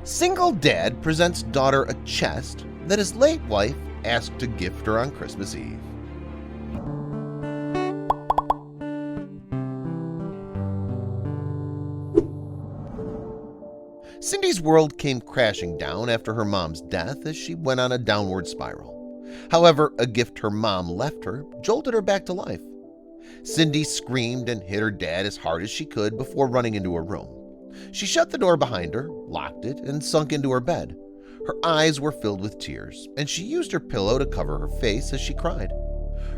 Single dad presents daughter a chest that his late wife asked to gift her on Christmas Eve. Cindy's world came crashing down after her mom's death as she went on a downward spiral. However, a gift her mom left her jolted her back to life. Cindy screamed and hit her dad as hard as she could before running into her room. She shut the door behind her, locked it, and sunk into her bed. Her eyes were filled with tears, and she used her pillow to cover her face as she cried.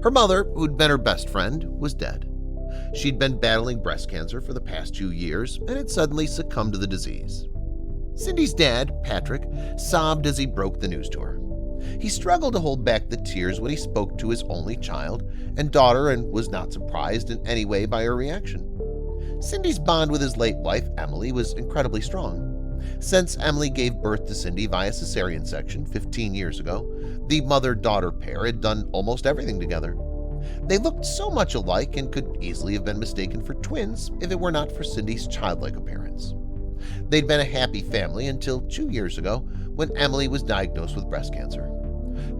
Her mother, who'd been her best friend, was dead. She'd been battling breast cancer for the past 2 years and had suddenly succumbed to the disease. Cindy's dad, Patrick, sobbed as he broke the news to her. He struggled to hold back the tears when he spoke to his only child and daughter and was not surprised in any way by her reaction. Cindy's bond with his late wife, Emily, was incredibly strong. Since Emily gave birth to Cindy via cesarean section 15 years ago, the mother-daughter pair had done almost everything together. They looked so much alike and could easily have been mistaken for twins if it were not for Cindy's childlike appearance. They'd been a happy family until 2 years ago when Emily was diagnosed with breast cancer.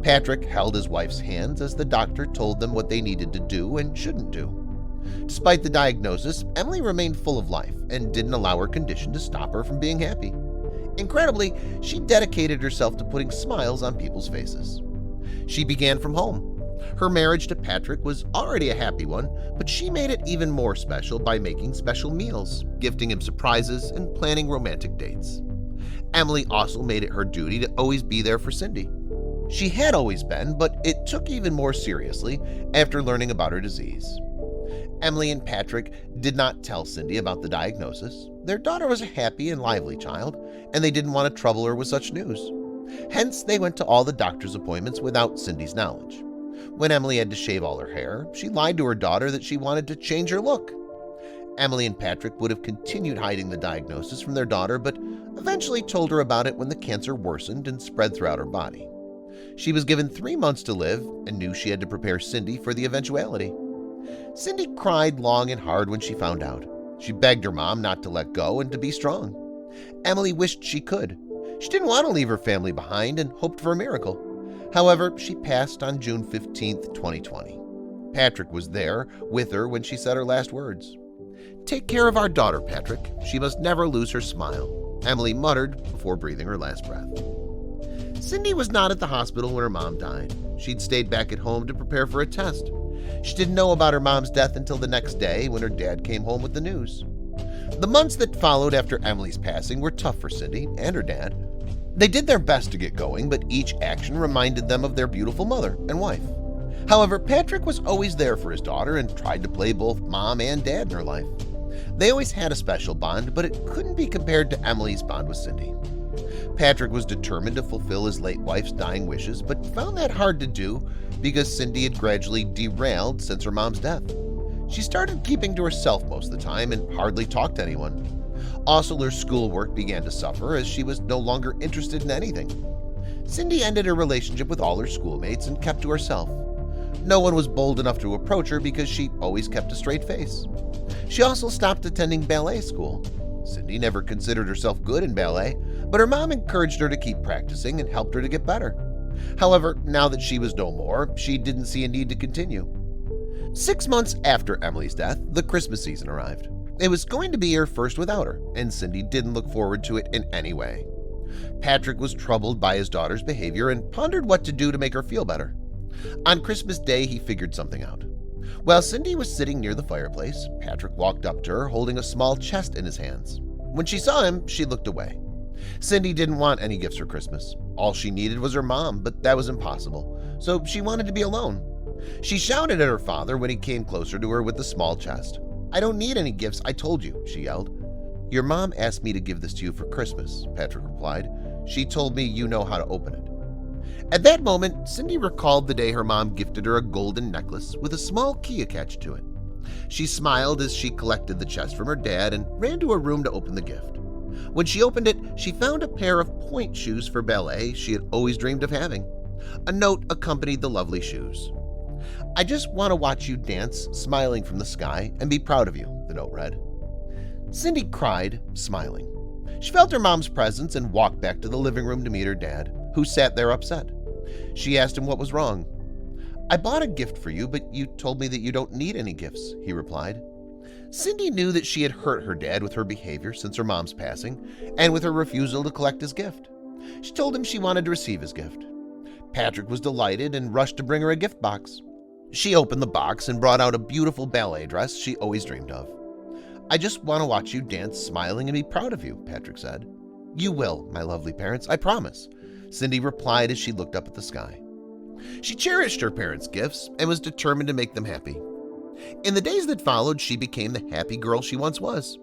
Patrick held his wife's hands as the doctor told them what they needed to do and shouldn't do. Despite the diagnosis, Emily remained full of life and didn't allow her condition to stop her from being happy. Incredibly, she dedicated herself to putting smiles on people's faces. She began from home. Her marriage to Patrick was already a happy one, but she made it even more special by making special meals, gifting him surprises, and planning romantic dates. Emily also made it her duty to always be there for Cindy. She had always been, but it took even more seriously after learning about her disease. Emily and Patrick did not tell Cindy about the diagnosis. Their daughter was a happy and lively child, and they didn't want to trouble her with such news. Hence, they went to all the doctor's appointments without Cindy's knowledge. When Emily had to shave all her hair, she lied to her daughter that she wanted to change her look. Emily and Patrick would have continued hiding the diagnosis from their daughter, but eventually told her about it when the cancer worsened and spread throughout her body. She was given 3 months to live and knew she had to prepare Cindy for the eventuality. Cindy cried long and hard when she found out. She begged her mom not to let go and to be strong. Emily wished she could. She didn't want to leave her family behind and hoped for a miracle. However, she passed on June 15, 2020. Patrick was there with her when she said her last words. "Take care of our daughter, Patrick. She must never lose her smile," Emily muttered before breathing her last breath. Cindy was not at the hospital when her mom died. She'd stayed back at home to prepare for a test. She didn't know about her mom's death until the next day when her dad came home with the news. The months that followed after Emily's passing were tough for Cindy and her dad. They did their best to get going, but each action reminded them of their beautiful mother and wife. However, Patrick was always there for his daughter and tried to play both mom and dad in her life. They always had a special bond, but it couldn't be compared to Emily's bond with Cindy. Patrick was determined to fulfill his late wife's dying wishes, but found that hard to do because Cindy had gradually derailed since her mom's death. She started keeping to herself most of the time and hardly talked to anyone. Also, her schoolwork began to suffer as she was no longer interested in anything. Cindy ended her relationship with all her schoolmates and kept to herself. No one was bold enough to approach her because she always kept a straight face. She also stopped attending ballet school. Cindy never considered herself good in ballet, but her mom encouraged her to keep practicing and helped her to get better. However, now that she was no more, she didn't see a need to continue. 6 months after Emily's death, the Christmas season arrived. It was going to be her first without her, and Cindy didn't look forward to it in any way. Patrick was troubled by his daughter's behavior and pondered what to do to make her feel better. On Christmas Day, he figured something out. While Cindy was sitting near the fireplace, Patrick walked up to her holding a small chest in his hands. When she saw him, she looked away. Cindy didn't want any gifts for Christmas. All she needed was her mom, but that was impossible, so she wanted to be alone. She shouted at her father when he came closer to her with the small chest. "I don't need any gifts, I told you," she yelled. "Your mom asked me to give this to you for Christmas," Patrick replied. "She told me you know how to open it." At that moment, Cindy recalled the day her mom gifted her a golden necklace with a small key attached to it. She smiled as she collected the chest from her dad and ran to her room to open the gift. When she opened it, she found a pair of point shoes for ballet she had always dreamed of having. A note accompanied the lovely shoes. "I just want to watch you dance, smiling from the sky, and be proud of you," the note read. Cindy cried, smiling. She felt her mom's presence and walked back to the living room to meet her dad, who sat there upset. She asked him what was wrong. "I bought a gift for you, but you told me that you don't need any gifts," he replied. Cindy knew that she had hurt her dad with her behavior since her mom's passing and with her refusal to collect his gift. She told him she wanted to receive his gift. Patrick was delighted and rushed to bring her a gift box. She opened the box and brought out a beautiful ballet dress she always dreamed of. "I just want to watch you dance smiling and be proud of you," Patrick said. "You will, my lovely parents, I promise," Cindy replied as she looked up at the sky. She cherished her parents' gifts and was determined to make them happy. In the days that followed, she became the happy girl she once was.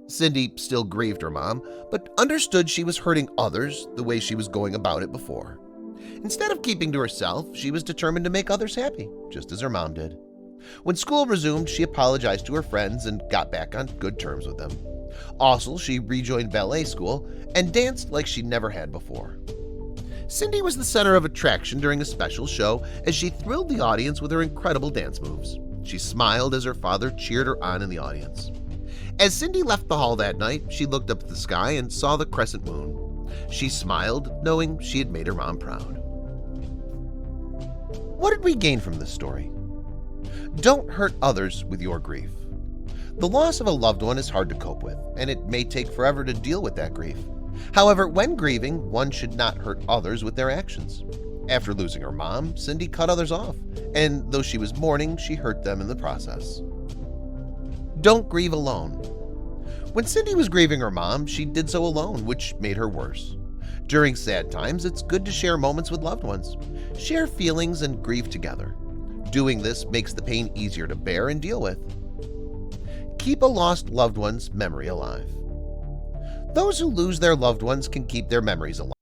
Cindy still grieved her mom, but understood she was hurting others the way she was going about it before. Instead of keeping to herself, she was determined to make others happy, just as her mom did. When school resumed, she apologized to her friends and got back on good terms with them. Also, she rejoined ballet school and danced like she never had before. Cindy was the center of attraction during a special show as she thrilled the audience with her incredible dance moves. She smiled as her father cheered her on in the audience. As Cindy left the hall that night, she looked up at the sky and saw the crescent moon. She smiled, knowing she had made her mom proud. What did we gain from this story? Don't hurt others with your grief. The loss of a loved one is hard to cope with, and it may take forever to deal with that grief. However, when grieving, one should not hurt others with their actions. After losing her mom, Cindy cut others off, and though she was mourning, she hurt them in the process. Don't grieve alone. When Cindy was grieving her mom, she did so alone, which made her worse. During sad times, it's good to share moments with loved ones. Share feelings and grief together. Doing this makes the pain easier to bear and deal with. Keep a lost loved one's memory alive. Those who lose their loved ones can keep their memories alive.